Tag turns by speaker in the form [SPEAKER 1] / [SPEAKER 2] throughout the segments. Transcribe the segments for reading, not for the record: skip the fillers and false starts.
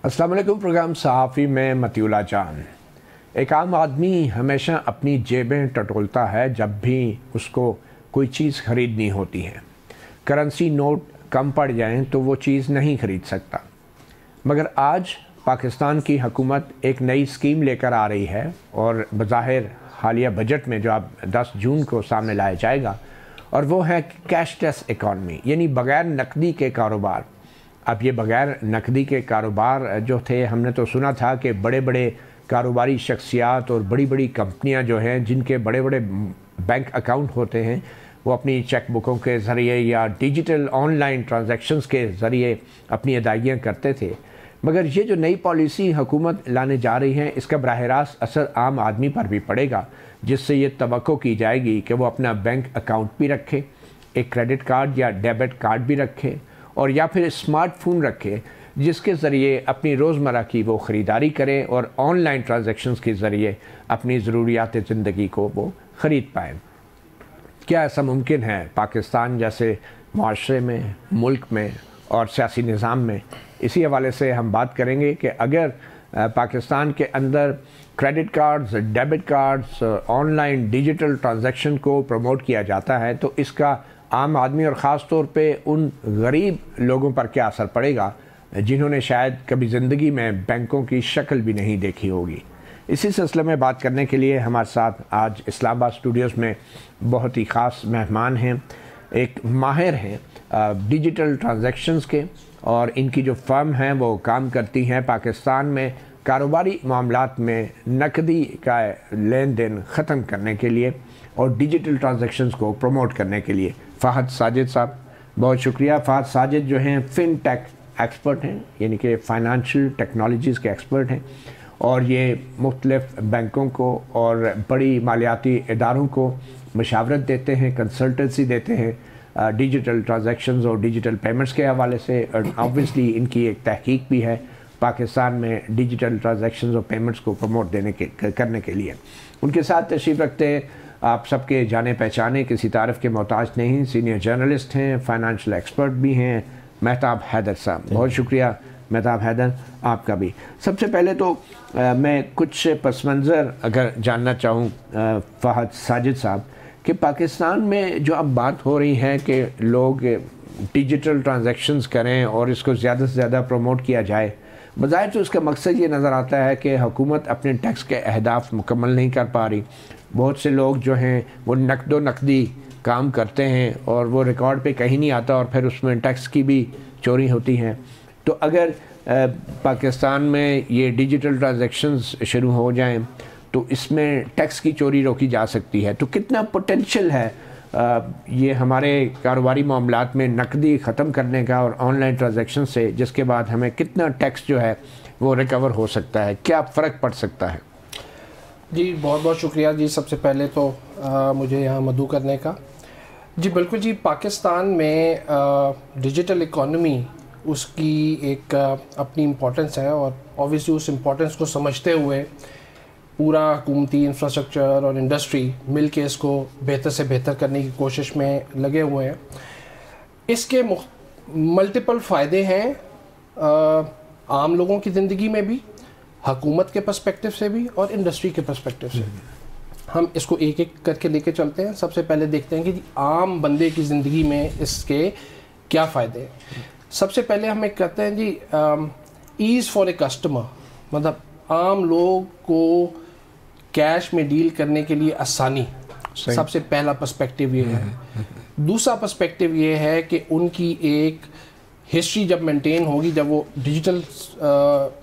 [SPEAKER 1] अस्सलाम वालेकुम। प्रोग्राम सहाफ़ी में मतीउल्लाह जान। एक आम आदमी हमेशा अपनी जेबें टटोलता है जब भी उसको कोई चीज़ ख़रीदनी होती है। करेंसी नोट कम पड़ जाएं तो वो चीज़ नहीं ख़रीद सकता। मगर आज पाकिस्तान की हुकूमत एक नई स्कीम लेकर आ रही है और बज़ाहिर हालिया बजट में जो अब 10 जून को सामने लाया जाएगा, और वो है कैशलेस इकॉनमी, यानी बग़ैर नकदी के कारोबार। अब ये बग़ैर नकदी के कारोबार जो थे, हमने तो सुना था कि बड़े बड़े कारोबारी शख्सियात और बड़ी बड़ी कंपनियां जो हैं, जिनके बड़े बड़े बैंक अकाउंट होते हैं, वो अपनी चेक बुकों के ज़रिए या डिजिटल ऑनलाइन ट्रांजैक्शंस के ज़रिए अपनी अदायगियाँ करते थे। मगर ये जो नई पॉलिसी हुकूमत लाने जा रही है, इसका बराह रास्त असर आम आदमी पर भी पड़ेगा, जिससे ये तवक्को की जाएगी कि वो अपना बैंक अकाउंट भी रखे, एक क्रेडिट कार्ड या डेबिट कार्ड भी रखे, और या फिर स्मार्टफोन रखे जिसके ज़रिए अपनी रोज़मर्रा की वो ख़रीदारी करें और ऑनलाइन ट्रांजैक्शंस के ज़रिए अपनी ज़रूरियात ज़िंदगी को वो ख़रीद पाएँ। क्या ऐसा मुमकिन है पाकिस्तान जैसे माशरे में, मुल्क में और सियासी निज़ाम में? इसी हवाले से हम बात करेंगे कि अगर पाकिस्तान के अंदर credit cards, debit cards, online digital transaction को प्रमोट किया जाता है तो इसका आम आदमी और ख़ास तौर पे उन गरीब लोगों पर क्या असर पड़ेगा जिन्होंने शायद कभी ज़िंदगी में बैंकों की शक्ल भी नहीं देखी होगी। इसी सिलसिले में बात करने के लिए हमारे साथ आज इस्लामाबाद स्टूडियोज़ में बहुत ही ख़ास मेहमान हैं। एक माहिर हैं डिजिटल ट्रांजैक्शंस के, और इनकी जो फर्म हैं वो काम करती हैं पाकिस्तान में कारोबारी मामलात में नकदी का लेन देन ख़त्म करने के लिए और डिजिटल ट्रांजैक्शंस को प्रमोट करने के लिए। फ़हद साजिद साहब, बहुत शुक्रिया। फ़हद साजिद जो हैं फ़िनटेक एक्सपर्ट हैं, यानी कि फ़ाइनेंशियल टेक्नोलॉजीज़ के एक्सपर्ट हैं, और ये मुख्तलिफ़ बैंकों को और बड़ी मालियाती इदारों को मशावरत देते हैं, कंसल्टेंसी देते हैं डिजिटल ट्रांजैक्शंस और डिजिटल पेमेंट्स के हवाले से। और ऑब्वियसली इनकी एक तहकीक भी है पाकिस्तान में डिजिटल ट्रांजैक्शंस और पेमेंट्स को प्रमोट करने के लिए। उनके साथ तशरीफ़ रखते हैं आप सबके जाने पहचाने, किसी तारीफ़ के मोहताज नहीं, सीनियर जर्नलिस्ट हैं, फाइनेंशियल एक्सपर्ट भी हैं, मेहताब हैदर साहब। बहुत शुक्रिया मेहताब हैदर, आपका भी। सबसे पहले तो मैं कुछ पस मंज़र अगर जानना चाहूँ फ़हद साजिद साहब, कि पाकिस्तान में जो अब बात हो रही है कि लोग डिजिटल ट्रांजैक्शंस करें और इसको ज़्यादा से ज़्यादा प्रमोट किया जाए, बज़ाहिर तो इसका मकसद ये नज़र आता है कि हुकूमत अपने टैक्स के अहदाफ मुकम्मल नहीं कर पा रही। बहुत से लोग जो हैं वो नकदी काम करते हैं और वो रिकॉर्ड पे कहीं नहीं आता, और फिर उसमें टैक्स की भी चोरी होती है। तो अगर पाकिस्तान में ये डिजिटल ट्रांजैक्शंस शुरू हो जाएं तो इसमें टैक्स की चोरी रोकी जा सकती है। तो कितना पोटेंशियल है ये हमारे कारोबारी मामलात में नकदी ख़त्म करने का और ऑनलाइन ट्रांजैक्शन से, जिसके बाद हमें कितना टैक्स जो है वो रिकवर हो सकता है, क्या फ़र्क पड़ सकता है?
[SPEAKER 2] जी बहुत बहुत शुक्रिया जी, सबसे पहले तो मुझे यहाँ मदऊ करने का। जी बिल्कुल जी, पाकिस्तान में डिजिटल इकॉनमी उसकी एक अपनी इम्पोर्टेंस है, और ऑब्वियसली उस इम्पोर्टेंस को समझते हुए पूरा हुकूमती इंफ्रास्ट्रक्चर और इंडस्ट्री मिल के इसको बेहतर से बेहतर करने की कोशिश में लगे हुए हैं। इसके मल्टीपल फ़ायदे हैं आम लोगों की ज़िंदगी में भी, हुकूमत के पर्सपेक्टिव से भी और इंडस्ट्री के पर्सपेक्टिव से भी। हम इसको एक एक करके लेके चलते हैं। सबसे पहले देखते हैं कि आम बंदे की ज़िंदगी में इसके क्या फ़ायदे हैं। सबसे पहले हम एक कहते हैं जी ईज़ फॉर ए कस्टमर, मतलब आम लोग को कैश में डील करने के लिए आसानी। सबसे पहला पर्सपेक्टिव ये है। दूसरा पर्सपेक्टिव ये है कि उनकी एक हिस्ट्री जब मेंटेन होगी, जब वो डिजिटल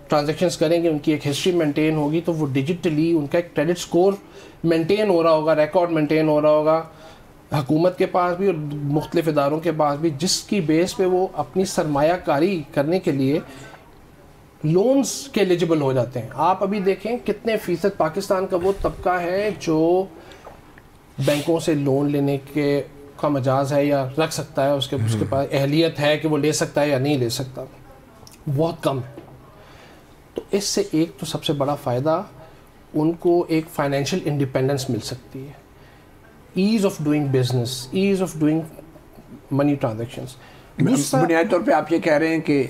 [SPEAKER 2] ट्रांजैक्शंस करेंगे, उनकी एक हिस्ट्री मेंटेन होगी, तो वो डिजिटली उनका एक क्रेडिट स्कोर मेंटेन हो रहा होगा, रिकॉर्ड मेंटेन हो रहा होगा हुकूमत के पास भी और मुख्तलिफ इदारों के पास भी, जिसकी बेस पे वो अपनी सरमायाकारी करने के लिए लोन्स के एलिजिबल हो जाते हैं। आप अभी देखें कितने फ़ीसद पाकिस्तान का वो तबका है जो बैंकों से लोन लेने के का मजाज है या रख सकता है, उसके पास अहलियत है कि वो ले सकता है या नहीं ले सकता, बहुत कम है। तो इससे एक तो सबसे बड़ा फ़ायदा उनको एक फाइनेंशियल इंडिपेंडेंस मिल सकती है, ease of doing business, ease of doing money transactions.
[SPEAKER 1] बुनियादी तौर पे आप ये कह रहे हैं कि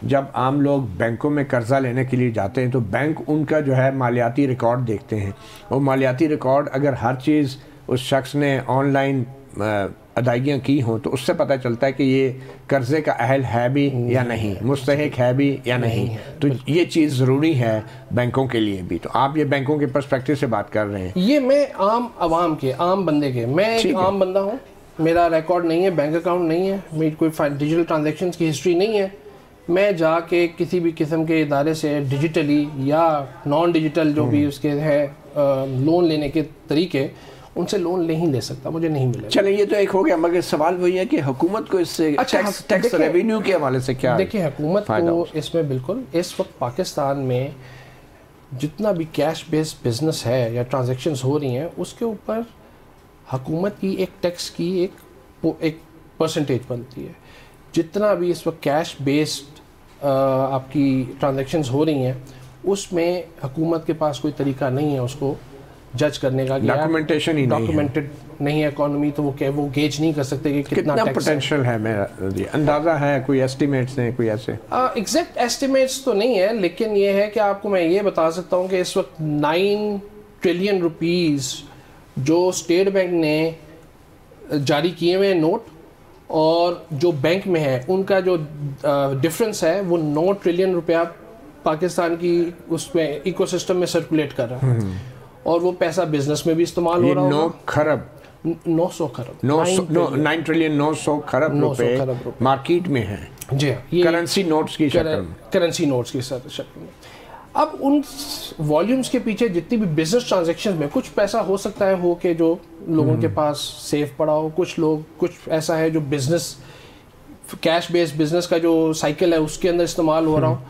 [SPEAKER 1] जब आम लोग बैंकों में कर्जा लेने के लिए जाते हैं तो बैंक उनका जो है मालियाती रिकॉर्ड देखते हैं, और मालियाती रिकॉर्ड अगर हर चीज़ उस शख्स ने ऑनलाइन अदायगियाँ की हों तो उससे पता चलता है कि ये कर्ज़े का अहल है भी या नहीं, मुस्तहिक है भी या नहीं। तो ये चीज़ ज़रूरी है बैंकों के लिए भी। तो आप ये बैंकों के पर्सपेक्टिव से बात कर रहे हैं।
[SPEAKER 2] ये मैं आम आवाम के, आम बंदे के, मैं एक आम बंदा हूँ, मेरा रिकॉर्ड नहीं है, बैंक अकाउंट नहीं है, मेरी कोई डिजिटल ट्रांजेक्शन की हिस्ट्री नहीं है। मैं जाके किसी भी किस्म के इदारे से डिजिटली या नॉन डिजिटल जो भी उसके है लोन लेने के तरीके, उनसे लोन नहीं ले सकता, मुझे नहीं मिलेगा।
[SPEAKER 1] चले, ये तो एक हो गया, मगर सवाल वही है कि हुकूमत को इससे टैक्स रेवेन्यू के हवाले से क्या?
[SPEAKER 2] देखिए, हुकूमत को इसमें बिल्कुल, इस वक्त पाकिस्तान में जितना भी कैश बेस्ड बिजनेस है या ट्रांजैक्शंस हो रही हैं, उसके ऊपर हुकूमत की एक टैक्स की एक परसेंटेज बनती है। जितना भी इस वक्त कैश बेस्ड आपकी ट्रांजैक्शंस हो रही हैं, उसमें हुकूमत के पास कोई तरीका नहीं है उसको जज करने का।
[SPEAKER 1] डॉक्यूमेंटेशन ही
[SPEAKER 2] डॉक्यूमेंटेड नहीं है इकोनॉमी, तो वो गेज नहीं कर सकते कि कितना
[SPEAKER 1] पोटेंशियल है। मेरा अंदाज़ा है, कोई एस्टिमेट्स हैं कोई ऐसे?
[SPEAKER 2] एग्जैक्ट एस्टिमेट्स तो नहीं है, लेकिन ये है कि आपको मैं ये बता सकता हूँ कि इस वक्त 9 ट्रिलियन रुपीस जो स्टेट बैंक ने जारी किए हुए नोट और जो बैंक में है, उनका जो डिफरेंस है वो 9 ट्रिलियन रुपया पाकिस्तान की उसमें इकोसिस्टम में सर्कुलेट कर रहा है, और वो पैसा बिजनेस में भी इस्तेमाल हो रहा है।
[SPEAKER 1] 9 खरब
[SPEAKER 2] 900 खरब
[SPEAKER 1] 9 ट्रिलियन 900 खरब रुपए मार्केट में है।
[SPEAKER 2] जी हाँ, ये
[SPEAKER 1] करेंसी नोट्स की शक्ल में,
[SPEAKER 2] करेंसी नोट्स की शक्ल में। अब उन वॉल्यूम्स के पीछे जितनी भी बिजनेस ट्रांजैक्शंस में कुछ पैसा हो सकता है हो के जो लोगों के पास सेफ पड़ा हो, कुछ ऐसा है जो बिजनेस कैश बेस्ड बिजनेस का जो साइकिल है उसके अंदर इस्तेमाल हो रहा हो।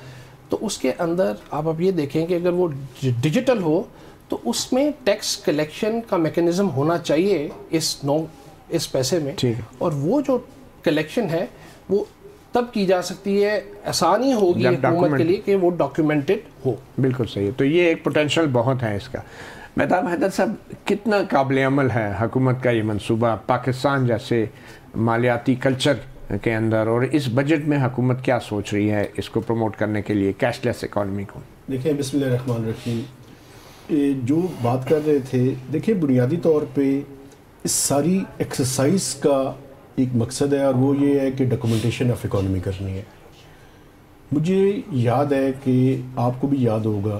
[SPEAKER 2] तो उसके अंदर आप अब ये देखें कि अगर वो डिजिटल हो तो उसमें टैक्स कलेक्शन का मैकेनिज्म होना चाहिए इस पैसे में, और वो जो कलेक्शन है वो तब की जा सकती है, आसानी होगी हुकूमत के लिए कि वो डॉक्यूमेंटेड हो।
[SPEAKER 1] बिल्कुल सही है। तो ये एक पोटेंशियल बहुत है इसका। मेहताब हैदर साहब, कितना काबिल अमल है हुकूमत का ये मंसूबा पाकिस्तान जैसे मालियाती कल्चर के अंदर, और इस बजट में हुकूमत क्या सोच रही है इसको प्रमोट करने के लिए, कैशलेस इकॉनमी को?
[SPEAKER 3] देखिए, बिस्मिल्लाहिर्रहमानिर्रहीम, जो बात कर रहे थे, देखिए बुनियादी तौर पे इस सारी एक्सरसाइज का एक मकसद है, और वो ये है कि डॉक्यूमेंटेशन ऑफ इकॉनमी करनी है। मुझे याद है कि आपको भी याद होगा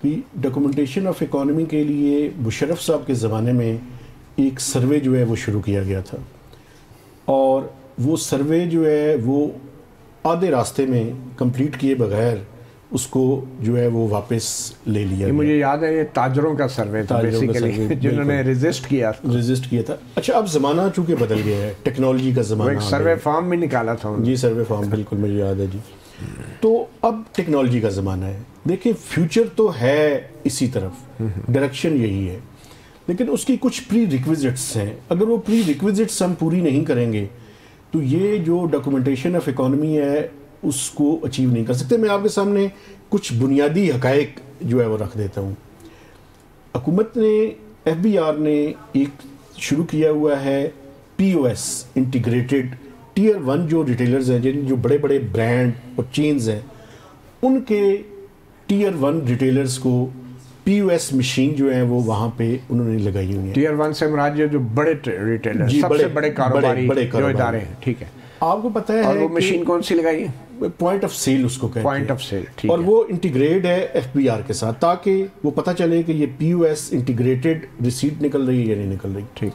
[SPEAKER 3] कि डॉक्यूमेंटेशन ऑफ इकॉनमी के लिए मुशर्रफ साहब के ज़माने में एक सर्वे जो है वो शुरू किया गया था, और वो सर्वे जो है वो आधे रास्ते में कंप्लीट किए बगैर उसको जो है वो वापस ले लिया।
[SPEAKER 1] मुझे याद है ये ताजरों का सर्वे था बेसिकली, जिन्होंने रेजिस्ट किया था। अच्छा, अब ज़माना चूँकि बदल गया है, टेक्नोलॉजी का ज़माना, एक सर्वे फॉर्म भी निकाला था
[SPEAKER 3] जी, सर्वे फॉर्म, बिल्कुल मुझे याद है जी। तो अब टेक्नोलॉजी का ज़माना है। देखिए, फ्यूचर तो है इसी तरफ, डायरेक्शन यही है, लेकिन उसकी कुछ प्री रिक्विजिट्स हैं। अगर वो प्री रिक्विजिट्स हम पूरी नहीं करेंगे तो ये जो डॉक्यूमेंटेशन ऑफ इकॉनमी है उसको अचीव नहीं कर सकते। मैं आपके सामने कुछ बुनियादी हकायक जो है वो रख देता हूँ। हुकूमत ने, FBR ने एक शुरू किया हुआ है POS, इंटीग्रेटेड टियर 1 जो रिटेलर्स हैं, जो बड़े बड़े ब्रांड और चेन्स हैं, उनके टियर 1 रिटेलर्स को POS मशीन जो है वो वहाँ पे उन्होंने लगाई हुई है।
[SPEAKER 1] टियर 1 से मुराद जो बड़े रिटेलर, सबसे बड़े कारोबारी जो इदारे हैं, ठीक है।
[SPEAKER 3] आपको पता है,
[SPEAKER 1] और वो मशीन कौन सी लगाई है?
[SPEAKER 3] पॉइंट ऑफ सेल उसको कहते हैं।
[SPEAKER 1] पॉइंट ऑफ सेल, ठीक
[SPEAKER 3] और वो इंटीग्रेट है FBR के साथ, ताकि वो पता चले कि ये POS इंटीग्रेटेड रिसीट निकल रही है या नहीं निकल रही।
[SPEAKER 1] ठीक।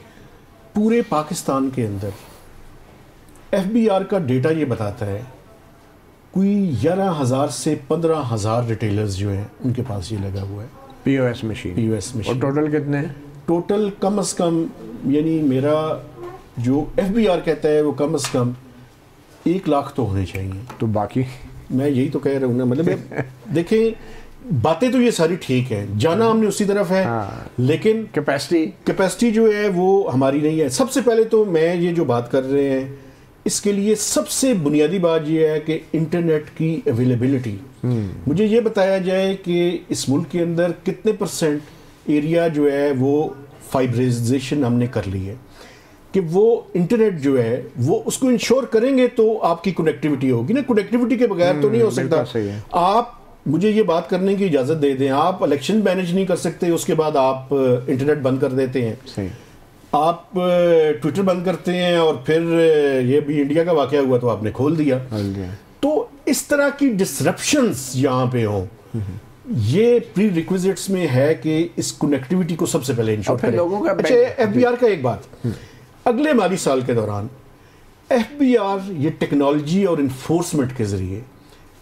[SPEAKER 3] पूरे पाकिस्तान के अंदर FBR का डेटा ये बताता है कोई 11,000 से 15,000 रिटेलर्स जो हैं उनके पास ये लगा हुआ है
[SPEAKER 1] POS मशीन।
[SPEAKER 3] और
[SPEAKER 1] टोटल कितने हैं?
[SPEAKER 3] टोटल कम से कम, यानी मेरा जो FBR कहता है वो कम से कम 1 लाख तो होने चाहिए।
[SPEAKER 1] तो बाकी
[SPEAKER 3] मैं यही तो कह रहा हूँ ना, मतलब देखें, बातें तो ये सारी ठीक है, जाना हमने उसी तरफ है, लेकिन कैपेसिटी जो है वो हमारी नहीं है। सबसे पहले तो मैं ये जो बात कर रहे हैं इसके लिए सबसे बुनियादी बात ये है कि इंटरनेट की अवेलेबिलिटी। मुझे ये बताया जाए कि इस मुल्क के अंदर कितने % एरिया जो है वो फाइब्राइजेशन हमने कर ली है। कि वो इंटरनेट जो है वो उसको इंश्योर करेंगे तो आपकी कनेक्टिविटी होगी ना, कनेक्टिविटी के बगैर तो नहीं हो सकता। आप मुझे ये बात करने की इजाज़त दे दें, आप इलेक्शन मैनेज नहीं कर सकते उसके बाद आप इंटरनेट बंद कर देते हैं,
[SPEAKER 1] सही।
[SPEAKER 3] आप ट्विटर बंद करते हैं और फिर ये भी इंडिया का वाकया हुआ तो आपने खोल दिया। तो इस तरह की डिसरप्शंस यहाँ पे हों, ये प्री रिक्विजिट्स में है कि इस कनेक्टिविटी को सबसे पहले इंश्योर करें। अच्छा, एफबीआर का एक बात, अगले माली साल के दौरान एफबीआर ये टेक्नोलॉजी और इन्फोर्समेंट के जरिए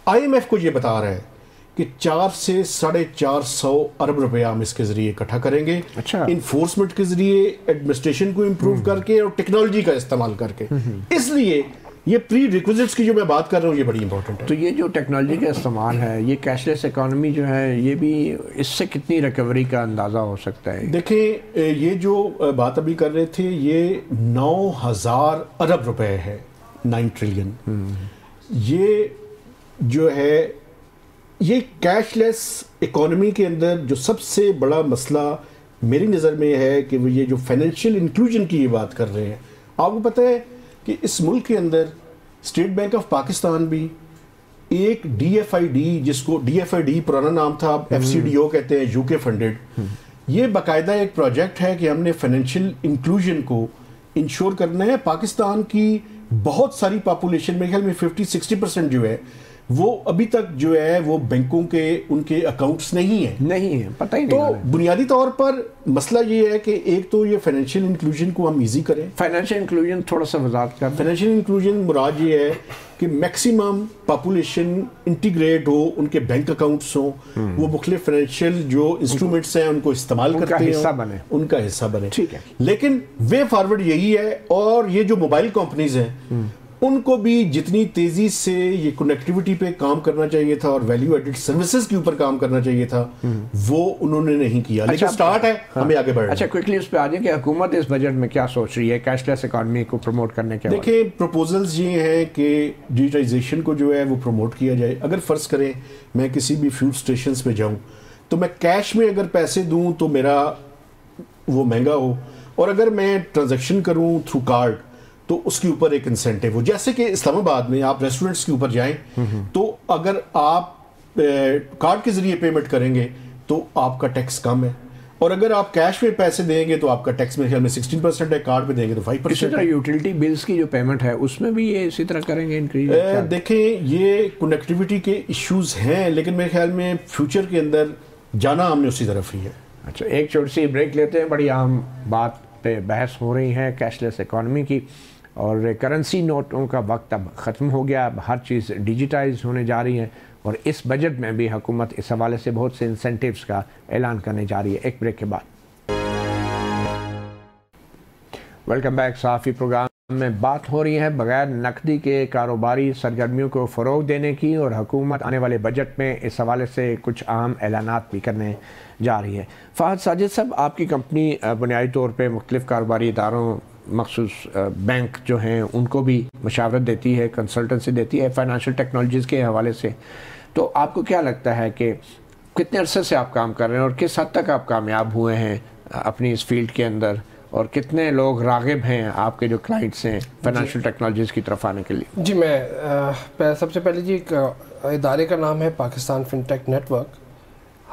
[SPEAKER 3] आईएमएफ को ये बता रहा है कि 4 से 450 अरब रुपया हम इसके जरिए इकट्ठा करेंगे।
[SPEAKER 1] अच्छा।
[SPEAKER 3] इन्फोर्समेंट के जरिए, एडमिनिस्ट्रेशन को इम्प्रूव करके और टेक्नोलॉजी का इस्तेमाल करके। इसलिए ये प्री रिक्विजिट्स की जो मैं बात कर रहा हूँ ये बड़ी इंपॉर्टेंट है।
[SPEAKER 1] तो ये जो टेक्नोलॉजी का इस्तेमाल है, ये कैशलेस इकोनॉमी जो है, ये भी इससे कितनी रिकवरी का अंदाज़ा हो सकता है?
[SPEAKER 3] देखें, ये जो बात अभी कर रहे थे ये 9,000 अरब रुपए है, 9 ट्रिलियन। ये जो है ये कैशलेस इकोनॉमी के अंदर जो सबसे बड़ा मसला मेरी नज़र में है कि वो ये जो फाइनेंशियल इंक्लूजन की ये बात कर रहे हैं। आपको पता है कि इस मुल्क के अंदर स्टेट बैंक ऑफ पाकिस्तान भी एक DFID, जिसको DFID पुराना नाम था, अब FCDO कहते हैं, यूके फंडेड, ये बाकायदा एक प्रोजेक्ट है कि हमने फाइनेंशियल इंक्लूजन को इंश्योर करना है। पाकिस्तान की बहुत सारी पॉपुलेशन, मेरे ख्याल में 50-60% जो है वो अभी तक जो है वो बैंकों के उनके अकाउंट्स नहीं है, पता ही नहीं। तो बुनियादी तौर पर मसला ये है कि एक तो ये फाइनेंशियल इंक्लूजन को हम इजी करें।
[SPEAKER 1] फाइनेंशियल इंक्लूजन थोड़ा सा वजाहत कर।
[SPEAKER 3] फाइनेंशियल इंक्लूजन मुराद ये है कि मैक्सिमम पॉपुलेशन इंटीग्रेट हो, उनके बैंक अकाउंट्स हो, वो मुख्तलिफ फाइनेंशियल जो इंस्ट्रूमेंट्स हैं उनको इस्तेमाल करते हैं, उनका हिस्सा बने।
[SPEAKER 1] ठीक है,
[SPEAKER 3] लेकिन वे फॉरवर्ड यही है। और ये जो मोबाइल कंपनीज हैं उनको भी जितनी तेजी से ये कनेक्टिविटी पे काम करना चाहिए था और वैल्यू एडेड सर्विसेज के ऊपर काम करना चाहिए था, वो उन्होंने नहीं किया। लेकिन स्टार्ट है, हमें आगे बढ़ना।
[SPEAKER 1] अच्छा, क्विकली उस पे आ जाए कि हुकूमत इस बजट में क्या सोच रही है कैशलेस इकोनॉमी को प्रमोट करने के?
[SPEAKER 3] देखिए, प्रपोजल्स ये हैं कि डिजिटाइजेशन को जो है वो प्रमोट किया जाए। अगर फर्ज करें मैं किसी भी फ्यूल स्टेशन पे जाऊँ तो मैं कैश में अगर पैसे दूँ तो मेरा वो महंगा हो, और अगर मैं ट्रांजेक्शन करूँ थ्रू कार्ड तो उसके ऊपर एक इंसेंटिव हो। जैसे कि इस्लामाबाद में आप रेस्टोरेंट्स के ऊपर जाएं तो अगर आप कार्ड के जरिए पेमेंट करेंगे तो आपका टैक्स कम है, और अगर आप कैश में पैसे देंगे तो आपका टैक्स मेरे ख्याल में 16% है, कार्ड पे देंगे तो 5%।
[SPEAKER 1] इसी तरह यूटिलिटी बिल्स की जो पेमेंट है उसमें भी ये इसी तरह करेंगे इंक्रीज?
[SPEAKER 3] देखें, ये कनेक्टिविटी के इश्यूज हैं, लेकिन मेरे ख्याल में फ्यूचर के अंदर जाना हमने उसी तरफ ही है।
[SPEAKER 1] अच्छा, एक छोटी सी ब्रेक लेते हैं। बड़ी अहम बात पे बहस हो रही है कैशलेस इकोनॉमी की, और करेंसी नोटों का वक्त अब ख़त्म हो गया। अब हर चीज़ डिजिटाइज होने जा रही है, और इस बजट में भी हुकूमत इस हवाले से बहुत से इंसेंटिव्स का ऐलान करने जा रही है। एक ब्रेक के बाद वेलकम बैक। सहाफ़ी प्रोग्राम में बात हो रही है बग़ैर नकदी के कारोबारी सरगर्मियों को फ़रोग़ देने की, और हुकूमत आने वाले बजट में इस हवाले से कुछ अहम ऐलानात भी करने जा रही है। फ़हद साजिद साहब, आपकी कंपनी बुनियादी तौर पर मुख्तलिफ़ कारोबारी इदारों, मखसूस बैंक जो हैं उनको भी मशावरत देती है, कंसल्टेंसी देती है फाइनेंशियल टेक्नोलॉजीज़ के हवाले से। तो आपको क्या लगता है कि कितने अरसे से आप काम कर रहे हैं और किस हद तक आप कामयाब हुए हैं अपनी इस फील्ड के अंदर, और कितने लोग राग़िब हैं आपके जो क्लाइंट्स हैं फाइनेंशियल टेक्नोलॉजीज़ की तरफ आने के लिए?
[SPEAKER 2] जी, मैं सबसे पहले जी इदारे का नाम है पाकिस्तान फिनटेक नेटवर्क।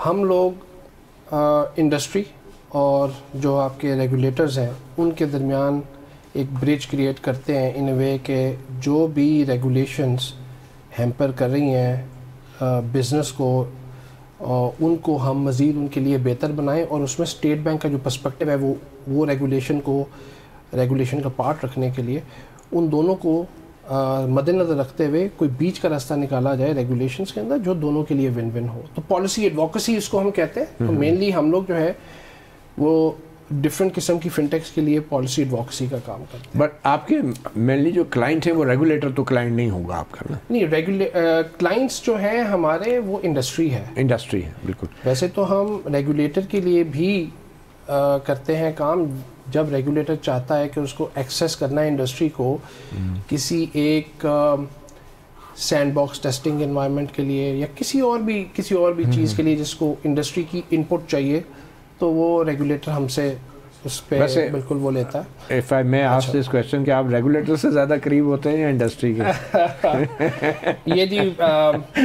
[SPEAKER 2] हम लोग इंडस्ट्री और जो आपके रेगुलेटर्स हैं उनके दरमियान एक ब्रिज क्रिएट करते हैं, इन वे के जो भी रेगुलेशंस हैम्पर कर रही हैं बिज़नेस को, उनको हम मज़ीद उनके लिए बेहतर बनाएं, और उसमें स्टेट बैंक का जो पर्सपेक्टिव है वो रेगुलेशन का पार्ट रखने के लिए उन दोनों को मद्देनज़र रखते हुए कोई बीच का रास्ता निकाला जाए रेगुलेशंस के अंदर जो दोनों के लिए विन विन हो। तो पॉलिसी एडवोकेसी इसको हम कहते हैं। तो मेनली हम लोग जो है वो डिफरेंट किस्म की फिनटेक्स के लिए पॉलिसी एडवोकेसी का काम करते हैं।
[SPEAKER 1] बट आपके मेनली जो क्लाइंट है वो रेगुलेटर तो क्लाइंट नहीं होगा आपका ना?
[SPEAKER 2] नहीं, क्लाइंट्स जो हैं हमारे वो इंडस्ट्री है।
[SPEAKER 1] बिल्कुल।
[SPEAKER 2] वैसे तो हम रेगुलेटर के लिए भी करते हैं काम, जब रेगुलेटर चाहता है कि उसको एक्सेस करना है इंडस्ट्री को किसी एक सैंडबॉक्स टेस्टिंग एनवायरनमेंट के लिए या किसी और भी चीज़ के लिए जिसको इंडस्ट्री की इनपुट चाहिए, तो वो रेगुलेटर हमसे उस पर बिल्कुल वो लेता है।
[SPEAKER 1] If I may ask this question कि आप रेगुलेटर से ज़्यादा करीब होते हैं या इंडस्ट्री के?
[SPEAKER 2] ये जी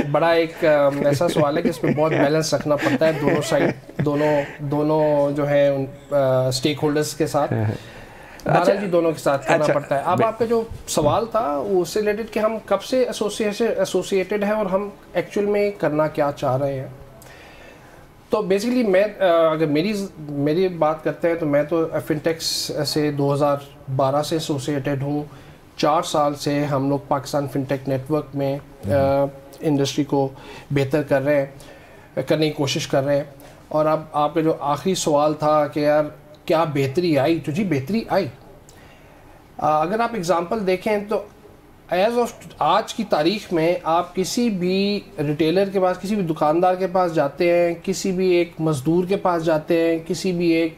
[SPEAKER 2] बड़ा एक ऐसा सवाल है कि इसमें बहुत बैलेंस रखना पड़ता है, दोनों साइड, दोनों जो है स्टेक होल्डर्स के साथ, अच्छा जी दोनों के साथ करना पड़ता है। अब आपका जो सवाल था उससे रिलेटेड कि हम कब से एसोसिएटेड हैं और हम एक्चुअल में करना क्या चाह रहे हैं। तो बेसिकली मैं अगर मेरी बात करते हैं तो मैं तो फिनटेक्स से 2012 से एसोसिएटेड हूँ। 4 साल से हम लोग पाकिस्तान फिनटेक नेटवर्क में इंडस्ट्री को बेहतर करने की कोशिश कर रहे हैं। और अब आपका जो आखिरी सवाल था कि यार क्या बेहतरी आई, तो जी बेहतरी आई। अगर आप एग्ज़ाम्पल देखें तो एज ऑफ आज की तारीख में आप किसी भी रिटेलर के पास, किसी भी दुकानदार के पास जाते हैं, किसी भी एक मज़दूर के पास जाते हैं, किसी भी एक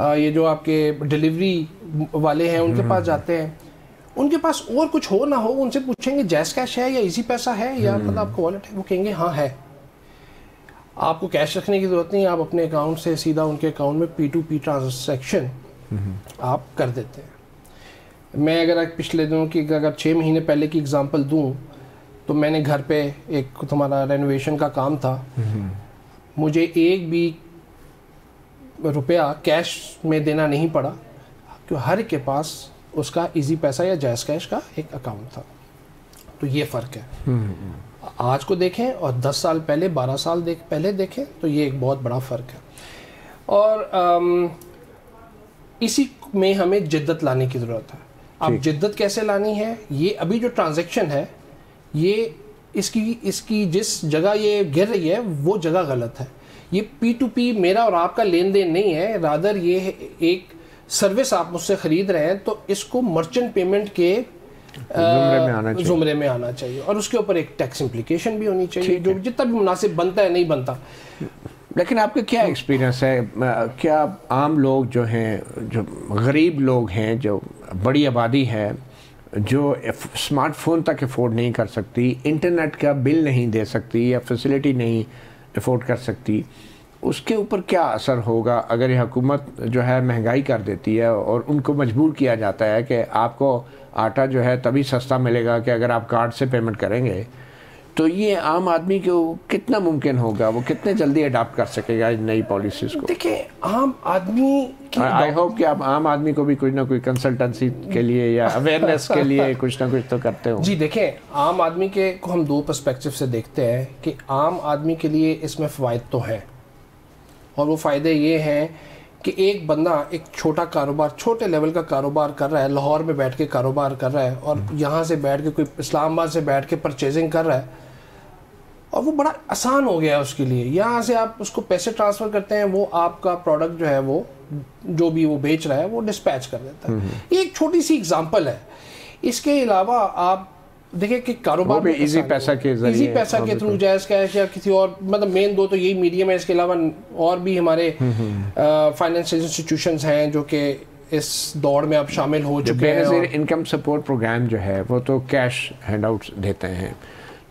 [SPEAKER 2] ये जो आपके डिलीवरी वाले हैं उनके पास जाते हैं, उनके पास और कुछ हो ना हो उनसे पूछेंगे जैस कैश है या इजी पैसा है या मतलब आपका वॉलेट है, वो कहेंगे हाँ है। आपको कैश रखने की ज़रूरत नहीं, आप अपने अकाउंट से सीधा उनके अकाउंट में P2P ट्रांजैक्शन आप कर देते हैं। मैं अगर पिछले दिनों की अगर 6 महीने पहले की एग्जांपल दूं तो मैंने घर पे एक तुम्हारा रेनोवेशन का काम था, मुझे एक भी रुपया कैश में देना नहीं पड़ा क्योंकि हर के पास उसका इजी पैसा या जैस कैश का एक अकाउंट था। तो ये फ़र्क है, आज को देखें और 10 साल पहले 12 साल पहले देखें तो ये एक बहुत बड़ा फ़र्क है। और इसी में हमें जिद्दत लाने की ज़रूरत है। अब जिद्दत कैसे लानी है, ये अभी जो ट्रांजैक्शन है ये इसकी जिस जगह ये गिर रही है वो जगह गलत है। ये P2P मेरा और आपका लेन देन नहीं है, रादर ये एक सर्विस आप मुझसे ख़रीद रहे हैं तो इसको मर्चेंट पेमेंट के ज़ुमरे में आना चाहिए और उसके ऊपर एक टैक्स इम्प्लीकेशन भी होनी चाहिए जो जितना भी मुनासिब बनता है नहीं बनता।
[SPEAKER 1] लेकिन आपका क्या एक्सपीरियंस है, क्या आम लोग जो हैं, जो गरीब लोग हैं, जो बड़ी आबादी है, जो स्मार्टफोन तक अफोर्ड नहीं कर सकती, इंटरनेट का बिल नहीं दे सकती या फैसिलिटी नहीं अफोर्ड कर सकती, उसके ऊपर क्या असर होगा अगर ये हुकूमत जो है महंगाई कर देती है और उनको मजबूर किया जाता है कि आपको आटा जो है तभी सस्ता मिलेगा कि अगर आप कार्ड से पेमेंट करेंगे? तो ये आम आदमी को कितना मुमकिन होगा, वो कितने जल्दी अडाप्ट कर सकेगा इन नई पॉलिसीज़ को?
[SPEAKER 2] देखिए आम आदमी की
[SPEAKER 1] आई होप कि आप आम आदमी को भी कुछ ना कुछ कंसल्टेंसी के लिए या अवेयरनेस के लिए कुछ ना कुछ तो करते हो।
[SPEAKER 2] जी देखें, आम आदमी के को हम 2 पर्सपेक्टिव से देखते हैं कि आम आदमी के लिए इसमें फ़वाइद तो हैं और वो फ़ायदे ये हैं कि एक बंदा एक छोटा कारोबार, छोटे लेवल का कारोबार कर रहा है, लाहौर में बैठ के कारोबार कर रहा है और यहाँ से बैठ के कोई इस्लामाबाद से बैठ के परचेजिंग कर रहा है और वो बड़ा आसान हो गया है उसके लिए। यहाँ से आप उसको पैसे ट्रांसफ़र करते हैं, वो आपका प्रोडक्ट जो है वो जो भी वो बेच रहा है वो डिस्पैच कर देता है। ये एक छोटी सी एग्जांपल है। इसके अलावा आप देखिए कि कारोबार
[SPEAKER 1] में इजी पैसा के
[SPEAKER 2] थ्रू जैस कैश या किसी और, मतलब मेन 2 तो यही मीडियम है। इसके अलावा और भी हमारे फाइनेंशियल इंस्टीट्यूशंस हैं जो कि इस दौड़ में अब शामिल हो चुके हैं।
[SPEAKER 1] इनकम सपोर्ट प्रोग्राम जो है वो तो कैश हैंडआउट्स देते हैं,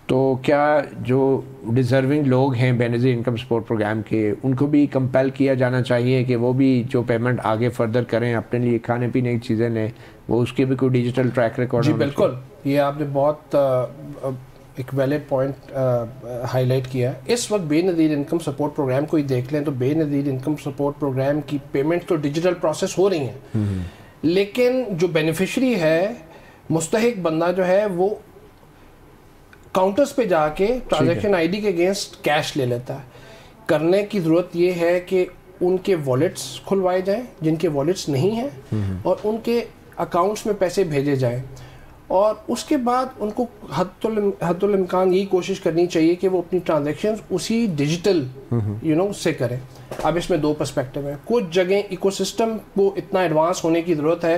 [SPEAKER 1] तो क्या जो डिज़र्विंग लोग हैं बेनज़ीर इनकम सपोर्ट प्रोग्राम के, उनको भी कंपेल किया जाना चाहिए कि वो भी जो पेमेंट आगे फर्दर करें अपने लिए खाने पीने की चीज़ें लें, वो उसके भी कोई डिजिटल ट्रैक रिकॉर्ड?
[SPEAKER 2] जी बिल्कुल, ये आपने बहुत एक वैलिड पॉइंट हाईलाइट किया है। इस वक्त बेनज़ीर इनकम सपोर्ट प्रोग्राम को ही देख लें तो बेनज़ीर इनकम सपोर्ट प्रोग्राम की पेमेंट तो डिजिटल प्रोसेस हो रही हैं, लेकिन जो बेनिफिशरी है, मुस्तहिक बंदा जो है, वो काउंटर्स पे जाके ट्रांजैक्शन आईडी के अगेंस्ट कैश ले लेता है। करने की ज़रूरत ये है कि उनके वॉलेट्स खुलवाए जाएं जिनके वॉलेट्स नहीं हैं और उनके अकाउंट्स में पैसे भेजे जाएं और उसके बाद उनको हद्दुल इम्कान यही कोशिश करनी चाहिए कि वो अपनी ट्रांजैक्शन उसी डिजिटल से करें। अब इसमें 2 पर्सपेक्टिव हैं। कुछ जगह इकोसिस्टम को इतना एडवांस होने की ज़रूरत है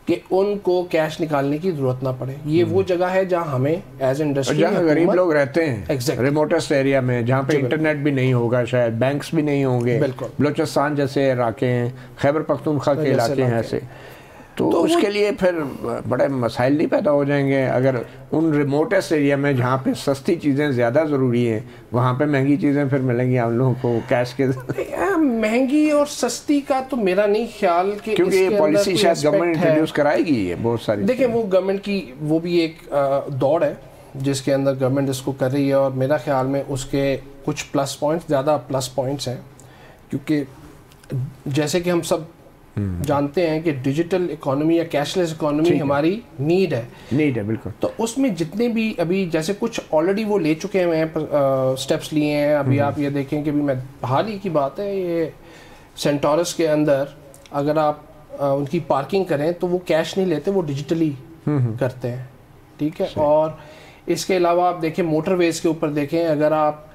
[SPEAKER 2] कि उनको कैश निकालने की जरूरत ना पड़े। ये वो जगह है जहाँ हमें एज इंडस्ट्री,
[SPEAKER 1] जहाँ गरीब लोग रहते हैं, रिमोटेस्ट एरिया में, जहाँ पे इंटरनेट भी नहीं होगा, शायद बैंक्स भी नहीं होंगे, बलोचिस्तान जैसे इलाके हैं, खैबर पख्तूनख्वा के इलाके हैं ऐसे, तो उसके लिए फिर बड़े मसाइल नहीं पैदा हो जाएंगे अगर उन रिमोटेस्ट एरिया में जहाँ पे सस्ती चीज़ें ज़्यादा ज़रूरी हैं वहाँ पे महंगी चीज़ें फिर मिलेंगी हम लोगों को कैश के।
[SPEAKER 2] महंगी और सस्ती का तो मेरा नहीं ख्याल कि
[SPEAKER 1] क्योंकि ये पॉलिसी शायद गवर्नमेंट इंट्रोड्यूस कराएगी ये बहुत सारी।
[SPEAKER 2] देखिए वो गवर्नमेंट की वो भी एक दौड़ है जिसके अंदर गवर्नमेंट इसको कर रही है, और मेरा ख्याल में उसके कुछ प्लस पॉइंट्स, ज़्यादा प्लस पॉइंट्स हैं, क्योंकि जैसे कि हम सब जानते हैं कि डिजिटल इकोनॉमी या कैशलेस इकोनॉमी हमारी नीड है
[SPEAKER 1] बिल्कुल।
[SPEAKER 2] तो उसमें जितने भी अभी जैसे कुछ ऑलरेडी वो ले चुके हैं स्टेप्स लिए हैं। अभी आप ये देखें कि अभी मैं हाल ही की बात है, ये सेंटोरस के अंदर अगर आप उनकी पार्किंग करें तो वो कैश नहीं लेते, वो डिजिटली करते हैं, ठीक है। और इसके अलावा आप देखें मोटरवेज के ऊपर देखें, अगर आप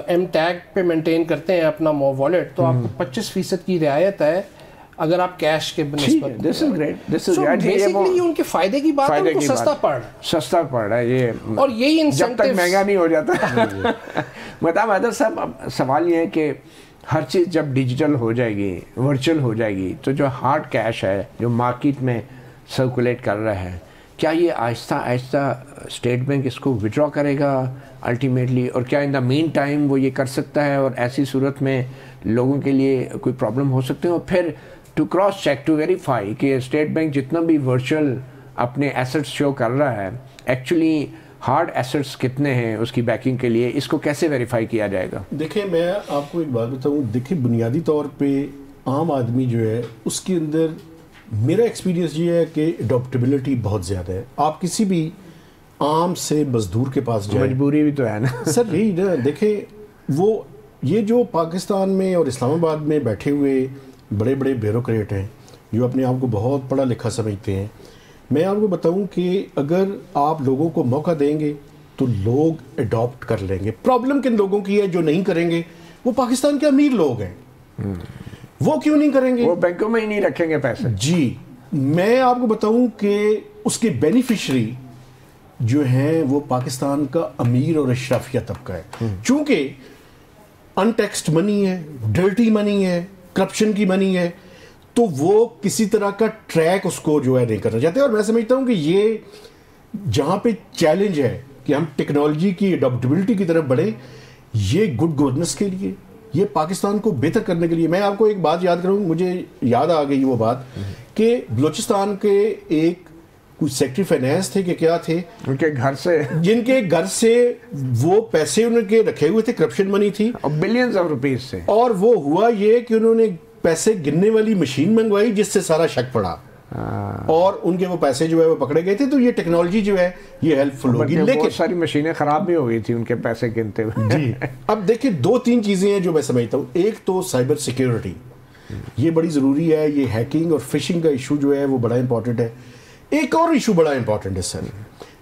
[SPEAKER 2] एम टैग पे मेंटेन करते हैं अपना वॉलेट तो आपको 25% की रियायत है अगर आप कैश के बनिस्बत।
[SPEAKER 1] This is great, this is
[SPEAKER 2] basically उनके फायदे की बात है, उनको सस्ता पड़ रहा है
[SPEAKER 1] ये,
[SPEAKER 2] और यही
[SPEAKER 1] जब तक महंगा नहीं हो जाता। मतलब हैदर साहब, अब सवाल ये है कि हर चीज़ जब डिजिटल हो जाएगी, वर्चुअल हो जाएगी, तो जो हार्ड कैश है जो मार्केट में सर्कुलेट कर रहा है, क्या ये आहिस्ता आहिस्ता स्टेट बैंक इसको विड्रॉ करेगा अल्टीमेटली, और क्या इन द मीन टाइम वो ये कर सकता है, और ऐसी सूरत में लोगों के लिए कोई प्रॉब्लम हो सकती है? और फिर to cross check, to verify कि स्टेट बैंक जितना भी वर्चुअल अपने एसेट्स शो कर रहा है, एक्चुअली हार्ड एसेट्स कितने हैं उसकी बैकिंग के लिए, इसको कैसे वेरीफाई किया जाएगा?
[SPEAKER 3] देखिए मैं आपको एक बात बताऊं, देखिए बुनियादी तौर पे आम आदमी जो है उसके अंदर मेरा एक्सपीरियंस ये है कि अडॉप्टेबिलिटी बहुत ज़्यादा है। आप किसी भी आम से मजदूर के पास जाए,
[SPEAKER 1] मजबूरी भी तो है ना
[SPEAKER 3] सर, यही ना। देखें वो ये जो पाकिस्तान में और इस्लामाबाद में बैठे हुए बड़े बड़े ब्यूरोक्रेट हैं जो अपने आप को बहुत पढ़ा लिखा समझते हैं, मैं आपको बताऊं कि अगर आप लोगों को मौका देंगे तो लोग अडॉप्ट कर लेंगे। प्रॉब्लम किन लोगों की है जो नहीं करेंगे? वो पाकिस्तान के अमीर लोग हैं। वो क्यों नहीं करेंगे?
[SPEAKER 1] वो बैंकों में ही नहीं रखेंगे पैसे।
[SPEAKER 3] जी, मैं आपको बताऊं कि उसके बेनिफिशरी जो हैं वो पाकिस्तान का अमीर और अशराफिया तबका है। चूंकि अनटैक्स्ड मनी है, डर्टी मनी है, करप्शन की मनी है, तो वो किसी तरह का ट्रैक उसको जो है नहीं करना चाहते। और मैं समझता हूं कि ये जहां पे चैलेंज है कि हम टेक्नोलॉजी की अडॉप्टेबिलिटी की तरफ बढ़े, ये गुड गवर्नेंस के लिए, ये पाकिस्तान को बेहतर करने के लिए। मैं आपको एक बात याद करूं, मुझे याद आ गई वो बात कि बलूचिस्तान के एक कुछ सेक्रेटरी फाइनेंस थे कि क्या थे,
[SPEAKER 1] उनके घर से,
[SPEAKER 3] जिनके घर से वो पैसे उनके रखे हुए थे, करप्शन मनी थी
[SPEAKER 1] और बिलियंस ऑफ रुपीस से।
[SPEAKER 3] और वो हुआ ये कि उन्होंने पैसे गिनने वाली मशीन मंगवाई जिससे सारा शक पड़ा और उनके वो पैसे जो है वो पकड़े गए थे। तो ये टेक्नोलॉजी जो है ये हेल्पफुल होगी, लेकिन
[SPEAKER 1] बहुत सारी मशीनें खराब भी हो गई थी उनके पैसे गिनते हुए।
[SPEAKER 3] जी, अब देखिए 2-3 चीजें हैं जो मैं समझता हूँ। एक तो साइबर सिक्योरिटी, ये बड़ी जरूरी है। ये हैकिंग और फिशिंग का इशू जो है वो बड़ा इंपॉर्टेंट है। एक और इशू बड़ा इंपॉर्टेंट है सर,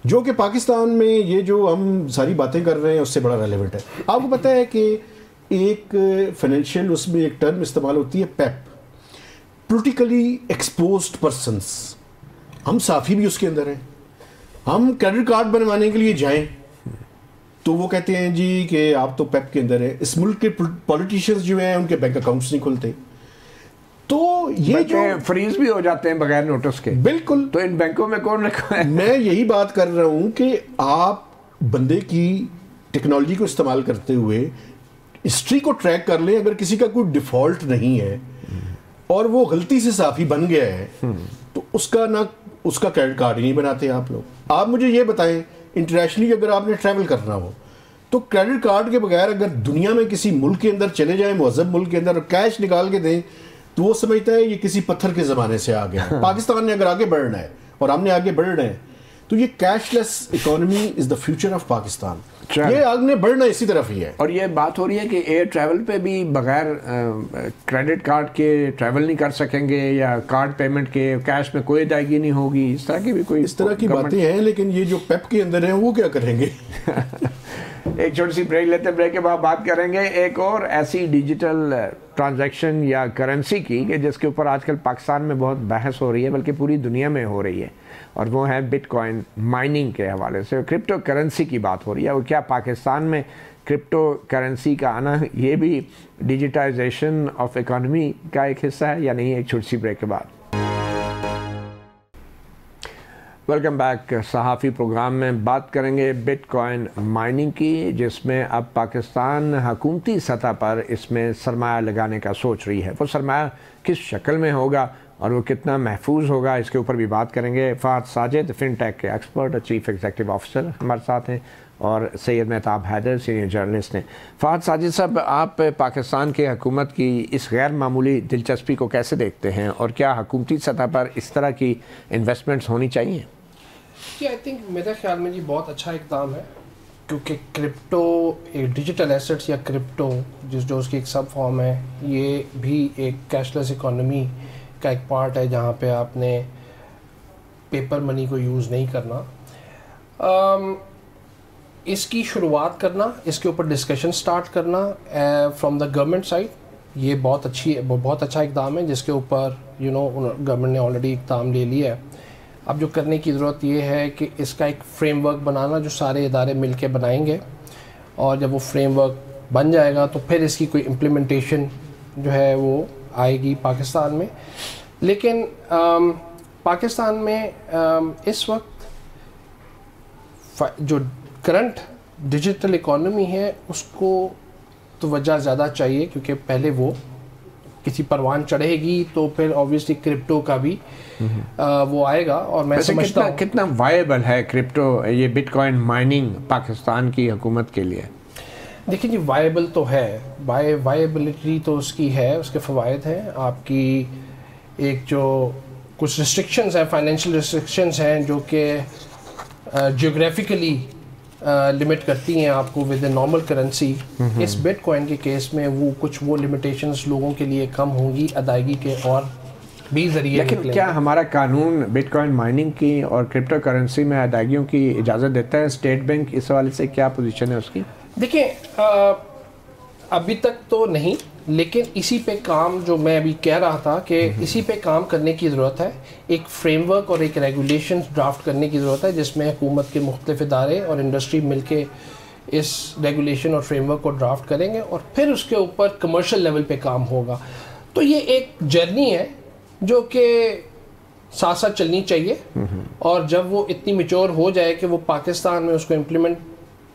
[SPEAKER 3] जो कि पाकिस्तान में ये जो हम सारी बातें कर रहे हैं उससे बड़ा रेलेवेंट है। आपको पता है कि एक फाइनेंशियल उसमें एक टर्म इस्तेमाल होती है पैप, पोलिटिकली एक्सपोज्ड पर्सन्स। हम साफी भी उसके अंदर हैं। हम क्रेडिट कार्ड बनवाने के लिए जाएं तो वो कहते हैं जी कि आप तो पैप के अंदर है। इस मुल्क के पॉलिटिशियंस जो हैं उनके बैंक अकाउंट्स नहीं खुलते, तो ये जो
[SPEAKER 1] फ्रीज भी हो जाते हैं बगैर नोटिस के।
[SPEAKER 3] बिल्कुल,
[SPEAKER 1] तो इन बैंकों में कौन रखा है?
[SPEAKER 3] मैं यही बात कर रहा हूं कि आप बंदे की टेक्नोलॉजी को इस्तेमाल करते हुए हिस्ट्री को ट्रैक कर लें। अगर किसी का कोई डिफॉल्ट नहीं है और वो गलती से साफी बन गया है तो उसका क्रेडिट कार्ड ही नहीं बनाते आप लोग। आप मुझे ये बताएं, इंटरनेशनली अगर आपने ट्रैवल करना हो तो क्रेडिट कार्ड के बगैर अगर दुनिया में किसी मुल्क के अंदर चले जाएं, मुहज़्ज़ब मुल्क के अंदर, और कैश निकाल के दें तो वो समझता है ये किसी पत्थर के ज़माने से आ गया है। पाकिस्तान ने अगर आगे बढ़ना है और हमने आगे बढ़ना है तो ये cashless economy is the future of Pakistan. ये आगे बढ़ना इसी तरफ ही है।
[SPEAKER 1] और ये बात हो रही है कि एयर ट्रैवल पे भी बगैर क्रेडिट कार्ड के ट्रैवल नहीं कर सकेंगे, या कार्ड पेमेंट के कैश में कोई अदायगी नहीं होगी। इस तरह की भी कोई
[SPEAKER 3] इस तरह की बातें हैं, लेकिन ये जो पेप के अंदर हैं वो क्या करेंगे?
[SPEAKER 1] एक छोटी सी ब्रेक लेते हैं, ब्रेक के बाद बात करेंगे एक और ऐसी डिजिटल ट्रांजैक्शन या करेंसी की कि जिसके ऊपर आजकल पाकिस्तान में बहुत बहस हो रही है, बल्कि पूरी दुनिया में हो रही है, और वो है बिटकॉइन माइनिंग के हवाले से क्रिप्टो करेंसी की बात हो रही है। और क्या पाकिस्तान में क्रिप्टो करेंसी का आना ये भी डिजिटाइजेशन ऑफ इकोनॉमी का एक हिस्सा है या नहीं? एक छोटी सी ब्रेक के बाद वेलकम बैक। सहाफ़ी प्रोग्राम में बात करेंगे बिटकॉइन माइनिंग की, जिसमें अब पाकिस्तान हुकूमती सतह पर इसमें सरमाया लगाने का सोच रही है। वो सरमाया किस शक्ल में होगा और वो कितना महफूज होगा, इसके ऊपर भी बात करेंगे। फ़ाहद साजिद फिनटेक के एक्सपर्ट और चीफ एग्जीक्यूटिव ऑफिसर हमारे साथ हैं, और सैयद मेहताब हैदर सीनियर जर्नलिस्ट हैं। फ़ाहद साजिद साहब, आप पाकिस्तान की हुकूमत की इस गैर मामूली दिलचस्पी को कैसे देखते हैं, और क्या हुकूमती सतह पर इस तरह की इन्वेस्टमेंट्स होनी चाहिए?
[SPEAKER 2] कि आई थिंक मेरे ख्याल में जी बहुत अच्छा इकदाम है, क्योंकि क्रिप्टो एक डिजिटल एसेट्स या क्रिप्टो जो उसकी एक सब फॉर्म है, ये भी एक कैशलेस इकोनॉमी का एक पार्ट है, जहाँ पे आपने पेपर मनी को यूज़ नहीं करना। इसकी शुरुआत करना, इसके ऊपर डिस्कशन स्टार्ट करना फ्रॉम द गवर्नमेंट साइड, ये बहुत अच्छा इकदाम है, जिसके ऊपर गवर्नमेंट ने ऑलरेडी इकदाम ले लिया है। अब जो करने की ज़रूरत ये है कि इसका एक फ्रेमवर्क बनाना, जो सारे इदारे मिलके बनाएंगे, और जब वो फ्रेमवर्क बन जाएगा तो फिर इसकी कोई इम्प्लीमेंटेशन जो है वो आएगी पाकिस्तान में। लेकिन पाकिस्तान में इस वक्त जो करंट डिजिटल इकोनॉमी है उसको तो वजह ज़्यादा चाहिए, क्योंकि पहले वो किसी परवान चढ़ेगी तो फिर ऑब्वियसली क्रिप्टो का भी वो आएगा। और मैं समझता हूँ
[SPEAKER 1] कितना वायबल है क्रिप्टो, ये बिटकॉइन माइनिंग पाकिस्तान की हुकूमत के लिए?
[SPEAKER 2] देखिए जी, वायबल तो है, वायबिलिटी तो उसकी है, उसके फ़वाइद हैं। आपकी एक जो कुछ रिस्ट्रिक्शंस हैं, फाइनेंशियल रिस्ट्रिक्शंस हैं, जो कि जियोग्राफिकली लिमिट करती हैं आपको विद द नॉर्मल करेंसी। इस बिटकॉइन के केस में वो लिमिटेशंस लोगों के लिए कम होंगी अदायगी के और भी जरिए।
[SPEAKER 1] लेकिन क्या हमारा कानून बिटकॉइन माइनिंग की और क्रिप्टो करेंसी में अदायगियों की इजाज़त देता है? स्टेट बैंक इस हवाले से क्या पोजीशन है उसकी?
[SPEAKER 2] देखिए, अभी तक तो नहीं, लेकिन इसी पे काम, जो मैं अभी कह रहा था कि इसी पे काम करने की ज़रूरत है। एक फ्रेमवर्क और एक रेगुलेशन ड्राफ्ट करने की ज़रूरत है, जिसमें हुकूमत के मुख्तलिफ इदारे और इंडस्ट्री मिलके इस रेगुलेशन और फ्रेमवर्क को ड्राफ्ट करेंगे, और फिर उसके ऊपर कमर्शियल लेवल पे काम होगा। तो ये एक जर्नी है जो कि साथ साथ चलनी चाहिए, और जब वो इतनी मैच्योर हो जाए कि वो पाकिस्तान में उसको इम्प्लीमेंट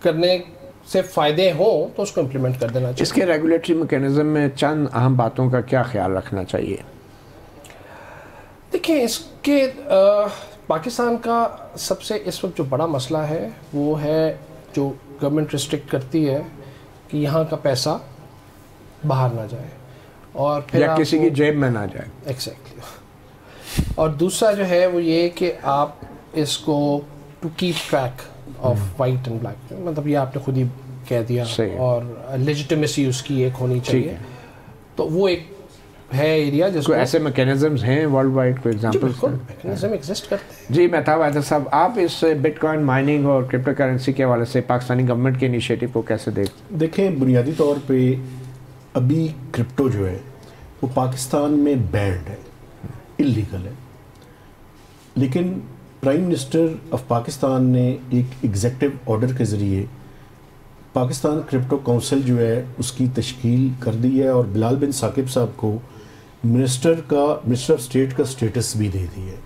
[SPEAKER 2] करने से फ़ायदे हों तो उसको इम्प्लीमेंट कर देना चाहिए।
[SPEAKER 1] इसके रेगुलेटरी मैकेनिज्म में चंद अहम बातों का क्या ख्याल रखना चाहिए?
[SPEAKER 2] देखिए, इसके पाकिस्तान का सबसे इस वक्त जो बड़ा मसला है वो है जो गवर्नमेंट रिस्ट्रिक्ट करती है कि यहाँ का पैसा बाहर ना जाए और फिर
[SPEAKER 1] या किसी की जेब में ना जाए।
[SPEAKER 2] एग्जैक्टली। और दूसरा जो है वो ये कि आप इसको to keep track of white and black, मतलब ये आपने खुद ही कह दिया, और लेजिटिमेसी उसकी एक होनी चाहिए। तो वो एक है एरिया जिसको
[SPEAKER 1] ऐसे मैकेनिज्म्स हैं वर्ल्ड वाइड, कोई एग्जांपल्स?
[SPEAKER 2] मैकेनिज्म एग्जिस्ट करते हैं
[SPEAKER 1] जी। मेहताब हैदर साहब, आप इस बिटकॉइन माइनिंग और क्रिप्टो करेंसी के हवाले से पाकिस्तानी गवर्नमेंट के इनिशिएटिव को कैसे
[SPEAKER 3] देखें? बुनियादी तौर पे अभी क्रिप्टो जो है वो पाकिस्तान में बैंड है, इलीगल है, लेकिन प्राइम मिनिस्टर ऑफ पाकिस्तान ने एक एग्जेक्टिव ऑर्डर के ज़रिए पाकिस्तान क्रिप्टो काउंसिल जो है उसकी तश्कील कर दी है, और बिलाल बिन साकिब साहब को मिनिस्टर ऑफ स्टेट का स्टेटस भी दे दी है।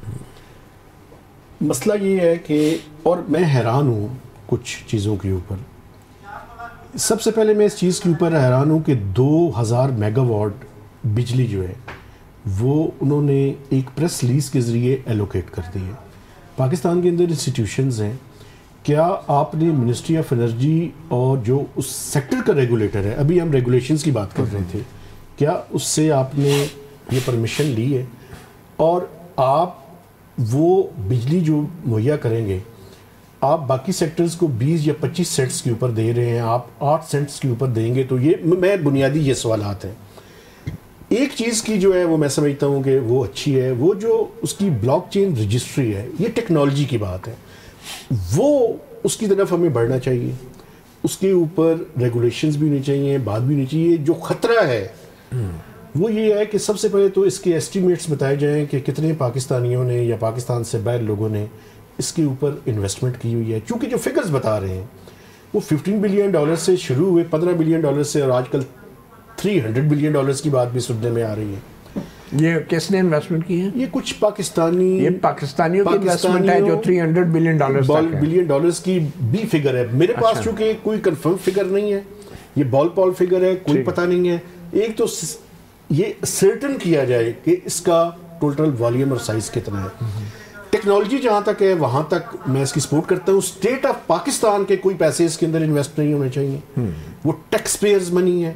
[SPEAKER 3] मसला ये है कि, और मैं हैरान हूँ कुछ चीज़ों के ऊपर। सबसे पहले मैं इस चीज़ के ऊपर हैरान हूँ कि 2000 मेगावाट बिजली जो है वो उन्होंने एक प्रेस रिलीज के ज़रिए एलोकेट कर दी है। पाकिस्तान के अंदर इंस्टीट्यूशंस हैं, क्या आपने मिनिस्ट्री ऑफ एनर्जी और जो उस सेक्टर का रेगुलेटर है, अभी हम रेगुलेशंस की बात कर रहे थे, क्या उससे आपने ये परमिशन ली है? और आप वो बिजली जो मुहैया करेंगे, आप बाकी सेक्टर्स को 20 या 25 सेंट्स के ऊपर दे रहे हैं, आप 8 सेंट्स के ऊपर देंगे, तो ये मैं बुनियादी ये सवालात हैं। एक चीज़ की जो है वो मैं समझता हूँ कि वो अच्छी है, वो जो उसकी ब्लॉकचेन रजिस्ट्री है, ये टेक्नोलॉजी की बात है, वो उसकी तरफ हमें बढ़ना चाहिए। उसके ऊपर रेगुलेशंस भी होनी चाहिए, बात भी होनी चाहिए। जो ख़तरा है वो ये है कि सबसे पहले तो इसके एस्टीमेट्स बताए जाएं कि कितने पाकिस्तानियों ने या पाकिस्तान से बाहर लोगों ने इसके ऊपर इन्वेस्टमेंट की हुई है। चूँकि जो फिगर्स बता रहे हैं वो $15 बिलियन से शुरू हुए, $15 बिलियन से, और आजकल $300 बिलियन की बात भी सुनने में आ रही है।
[SPEAKER 1] ये किसने इन्वेस्टमेंट की है?
[SPEAKER 3] ये कुछ पाकिस्तानी,
[SPEAKER 1] ये पाकिस्तानियों की इन्वेस्टमेंट है जो $300 बिलियन
[SPEAKER 3] की भी फिगर है मेरे पास। चूंकि कोई कंफर्म फिगर नहीं है, ये बॉल पॉल फिगर है, कोई पता नहीं है। एक तो ये सर्टेन किया जाए कि इसका टोटल वॉल्यूम और साइज कितना है। टेक्नोलॉजी जहां तक है वहां तक मैं इसकी सपोर्ट करता हूँ। स्टेट ऑफ पाकिस्तान के कोई पैसे इसके अंदर इन्वेस्ट नहीं होने चाहिए, वो टैक्स पेयर्स मनी है,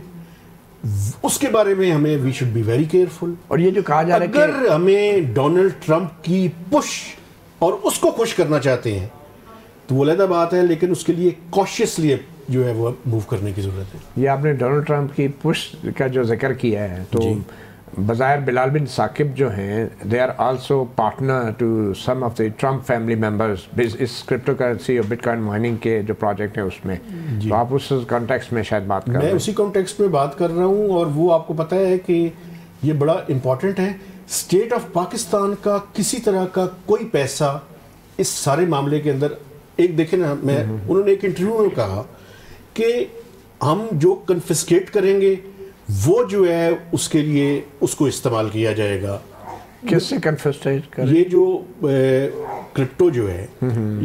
[SPEAKER 3] उसके बारे में हमें we should be very careful.
[SPEAKER 1] और ये जो कहा जा रहा है
[SPEAKER 3] अगर हमें डोनाल्ड ट्रंप की पुश और उसको खुश करना चाहते हैं तो वो अलग बात है, लेकिन उसके लिए कॉशियसली जो है वो मूव करने की जरूरत है।
[SPEAKER 1] ये आपने डोनाल्ड ट्रंप की पुश का जो जिक्र किया है, तो बज़ाहिर बिलाल बिन साकिब जो हैं, they are also partner to some of the Trump family members इस क्रिप्टो करेंसी और बिटकॉइन माइनिंग के जो प्रोजेक्ट हैं उसमें। तो आप उस कॉन्टेक्स्ट में शायद बात कर रहे हैं।
[SPEAKER 3] मैं उसी कॉन्टेक्स्ट में बात कर रहा हूँ, और वो आपको पता है कि ये बड़ा इम्पोर्टेंट है। स्टेट ऑफ पाकिस्तान का किसी तरह का कोई पैसा इस सारे मामले के अंदर, एक देखें ना, उन्होंने एक इंटरव्यू में कहा कि हम जो कन्फिस्केट करेंगे वो जो है उसके लिए उसको इस्तेमाल किया जाएगा।
[SPEAKER 1] किससे कन्फिस्केट करें?
[SPEAKER 3] ये जो क्रिप्टो जो है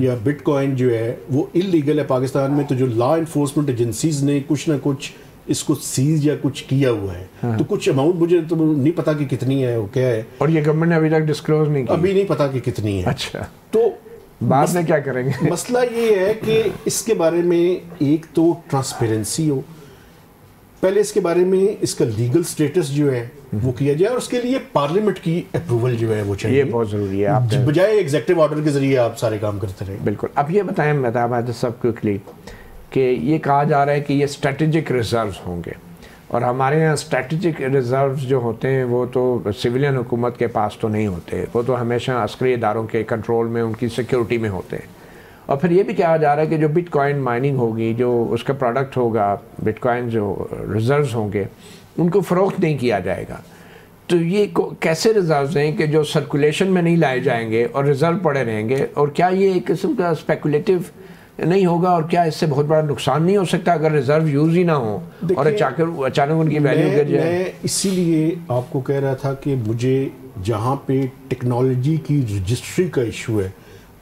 [SPEAKER 3] या बिटकॉइन जो है वो इलीगल है पाकिस्तान में। तो जो लॉ इन्फोर्समेंट एजेंसीज ने कुछ ना कुछ इसको सीज या कुछ किया हुआ है। तो कुछ अमाउंट मुझे तो नहीं पता कि कितनी है, वो क्या है,
[SPEAKER 1] और ये गवर्नमेंट ने अभी तक डिस्क्लोज नहीं की।
[SPEAKER 3] अभी नहीं पता कि कितनी है।
[SPEAKER 1] अच्छा,
[SPEAKER 3] तो
[SPEAKER 1] बाद में क्या करेंगे?
[SPEAKER 3] मसला ये है कि इसके बारे में एक तो ट्रांसपेरेंसी हो, पहले इसके बारे में इसका लीगल स्टेटस जो है वो किया जाए, और उसके लिए पार्लियामेंट की अप्रूवल जो है वो चाहिए।
[SPEAKER 1] ये बहुत ज़रूरी है। आप
[SPEAKER 3] बजाय एग्जीक्यूटिव ऑर्डर के जरिए आप सारे काम करते रहे।
[SPEAKER 1] बिल्कुल। अब ये बताएं मेहताब सब क्विकली कि ये कहा जा रहा है कि ये स्ट्रेटेजिक रिजर्व्स होंगे, और हमारे यहाँ स्ट्रेटेजिक रिजर्व्स जो होते हैं वो तो सिविलियन हुकूमत के पास तो नहीं होते, वो तो हमेशा अस्करी इदारों के कंट्रोल में, उनकी सिक्योरिटी में होते हैं। और फिर ये भी कहा जा रहा है कि जो बिटकॉइन माइनिंग होगी, जो उसका प्रोडक्ट होगा, बिटकॉइन जो रिजर्व्स होंगे, उनको फ़रोख्त नहीं किया जाएगा। तो ये कैसे रिजर्व्स हैं कि जो सर्कुलेशन में नहीं लाए जाएंगे और रिजर्व पड़े रहेंगे? और क्या ये एक किस्म का स्पेकुलेटिव नहीं होगा, और क्या इससे बहुत बड़ा नुकसान नहीं हो सकता अगर रिजर्व यूज़ ही ना हो और अचानक उनकी वैल्यू गिर जाए?
[SPEAKER 3] मैं इसीलिए आपको कह रहा था कि मुझे जहाँ पे टेक्नोलॉजी की रजिस्ट्री का इशू है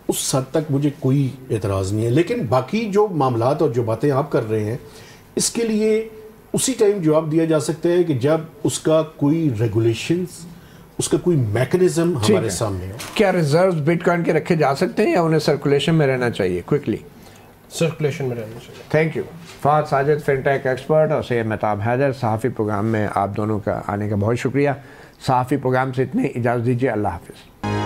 [SPEAKER 3] उस हद तक मुझे कोई एतराज़ नहीं है, लेकिन बाकी जो मामलात और जो बातें आप कर रहे हैं इसके लिए उसी टाइम जवाब दिया जा सकता है कि जब उसका कोई रेगुलेशंस, उसका कोई मैकेनिज्म हमारे सामने हो।
[SPEAKER 1] क्या रिजर्व्स बिटकॉइन के रखे जा सकते हैं या उन्हें सर्कुलेशन में रहना चाहिए? क्विकली
[SPEAKER 2] सर्कुलेशन में रहना चाहिए।
[SPEAKER 1] Thank you. Fahad Sajid, fintech expert, और सैयद मेहताब हैदर, सहाफ़ी प्रोग्राम में आप दोनों का आने का बहुत शुक्रिया। सहाफ़ी प्रोग्राम से इतने इजाज़त दीजिए। अल्लाह हाफ़िज़।